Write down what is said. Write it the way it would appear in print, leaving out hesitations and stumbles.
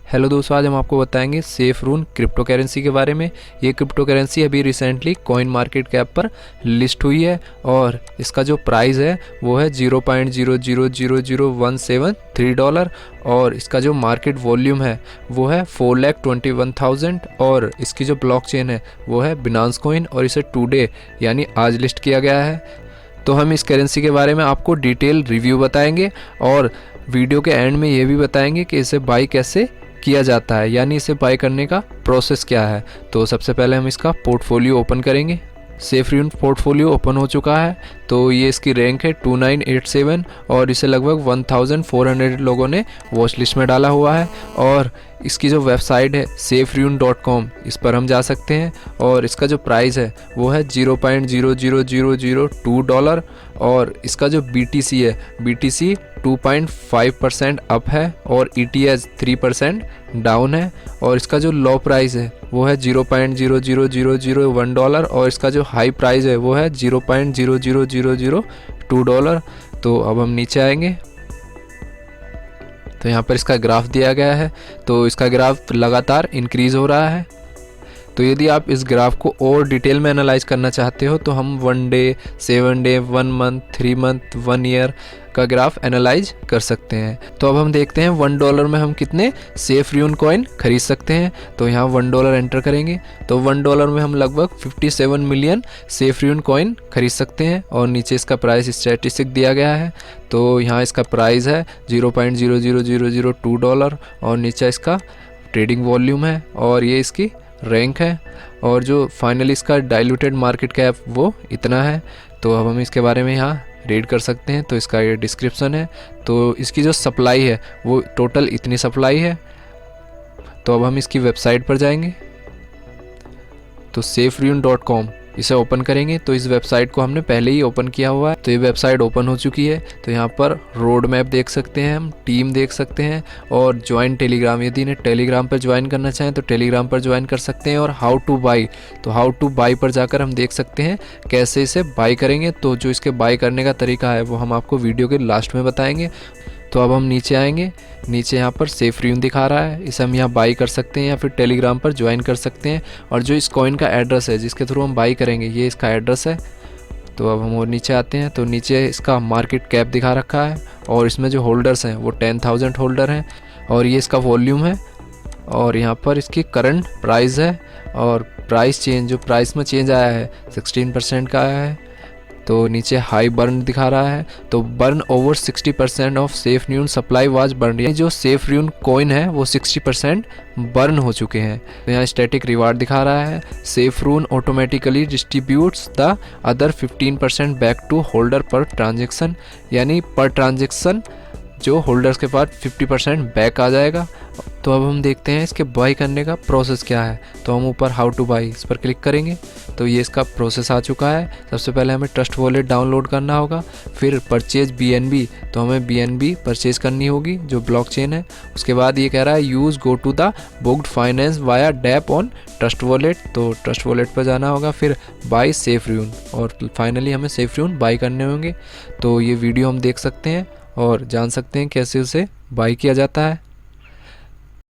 Hello दोस्तों, आज हम आपको बताएंगे सेफरून क्रिप्टो करेंसी के बारे में। ये क्रिप्टो करेंसी अभी रिसेंटली कॉइन मार्केट कैप पर लिस्ट हुई है और इसका जो प्राइस है वो है $0.00000173 और इसका जो मार्केट वॉल्यूम है वो है 4,21,000 और इसकी जो ब्लॉकचेन है वो है बिनांस कॉइन और इसे टुडे यानी आज लिस्ट किया गया है। तो हम इस करेंसी के बारे में आपको डिटेल रिव्यू बताएंगे और वीडियो के एंड में ये भी बताएंगे कि इसे बाई कैसे किया जाता है, यानी इसे बाय करने का प्रोसेस क्या है। तो सबसे पहले हम इसका पोर्टफोलियो ओपन करेंगे। सेफरून पोर्टफोलियो ओपन हो चुका है। तो ये इसकी रैंक है 2987 और इसे लगभग 1400 लोगों ने वॉच लिस्ट में डाला हुआ है। और इसकी जो वेबसाइट है saferun.com, इस पर हम जा सकते हैं और इसका जो प्राइस है वो है $0.00002 और इसका जो BTC है BTC 2.5% अप है और ETH 3% डाउन है और इसका जो लो प्राइस है वो है $0.00001 और इसका जो हाई प्राइस है वो है $0.00002। तो अब हम नीचे आएंगे तो यहाँ पर इसका ग्राफ दिया गया है। तो इसका ग्राफ लगातार इंक्रीज़ हो रहा है। तो यदि आप इस ग्राफ को और डिटेल में एनालाइज करना चाहते हो तो हम 1 day, 7 day, 1 month, 3 month, 1 year का ग्राफ एनालाइज कर सकते हैं। तो अब हम देखते हैं $1 में हम कितने सेफरून कॉइन खरीद सकते हैं। तो यहाँ $1 एंटर करेंगे तो $1 में हम लगभग 57 मिलियन सेफरून कॉइन खरीद सकते हैं। और नीचे इसका प्राइस स्टैटिस्टिक दिया गया है। तो यहाँ इसका प्राइस है $0.00002 और नीचे इसका ट्रेडिंग वॉल्यूम है और ये इसकी रैंक है और जो फाइनली इसका डाइल्यूटेड मार्केट कैप वो इतना है। तो अब हम इसके बारे में यहाँ रीड कर सकते हैं। तो इसका ये डिस्क्रिप्शन है। तो इसकी जो सप्लाई है वो टोटल इतनी सप्लाई है। तो अब हम इसकी वेबसाइट पर जाएंगे तो saferun.com इसे ओपन करेंगे। तो इस वेबसाइट को हमने पहले ही ओपन किया हुआ है। तो ये वेबसाइट ओपन हो चुकी है। तो यहाँ पर रोड मैप देख सकते हैं, हम टीम देख सकते हैं और ज्वाइन टेलीग्राम, यदि इन्हें टेलीग्राम पर ज्वाइन करना चाहें तो टेलीग्राम पर ज्वाइन कर सकते हैं। और हाउ टू बाई, तो हाउ टू बाई पर जाकर हम देख सकते हैं कैसे इसे बाई करेंगे। तो जो इसके बाई करने का तरीका है वो हम आपको वीडियो के लास्ट में बताएंगे। तो अब हम नीचे आएंगे। नीचे यहाँ पर सेफरून दिखा रहा है, इसे हम यहाँ बाई कर सकते हैं या फिर टेलीग्राम पर ज्वाइन कर सकते हैं। और जो इस कॉइन का एड्रेस है जिसके थ्रू हम बाई करेंगे ये इसका एड्रेस है। तो अब हम और नीचे आते हैं तो नीचे इसका मार्केट कैप दिखा रखा है और इसमें जो होल्डर्स हैं वो 10,000 होल्डर हैं और ये इसका वॉल्यूम है। और यहाँ पर इसकी करंट प्राइस है और प्राइस चेंज, जो प्राइस में चेंज आया है 16% का आया है। तो नीचे हाई बर्न दिखा रहा है। तो burn over 60% of Saffron supply was burn, ये जो सेफरून कॉइन है वो 60% बर्न हो चुके हैं। तो यहाँ स्टैटिक रिवार्ड दिखा रहा है। Saffron automatically distributes the other 15% back to holder per transaction, यानी पर ट्रांजेक्शन जो होल्डर्स के पास 50% बैक आ जाएगा। तो अब हम देखते हैं इसके बाई करने का प्रोसेस क्या है। तो हम ऊपर हाउ टू बाई इस पर क्लिक करेंगे तो ये इसका प्रोसेस आ चुका है। सबसे पहले हमें ट्रस्ट वॉलेट डाउनलोड करना होगा, फिर परचेज BNB, तो हमें BNB परचेज करनी होगी जो ब्लॉकचेन है। उसके बाद ये कह रहा है use go to the booked finance via dapp on Trust Wallet, तो ट्रस्ट वॉलेट पर जाना होगा, फिर बाई सेफरून और फाइनली हमें सेफरून बाई करने होंगे। तो ये वीडियो हम देख सकते हैं और जान सकते हैं कैसे उसे बाई किया जाता है।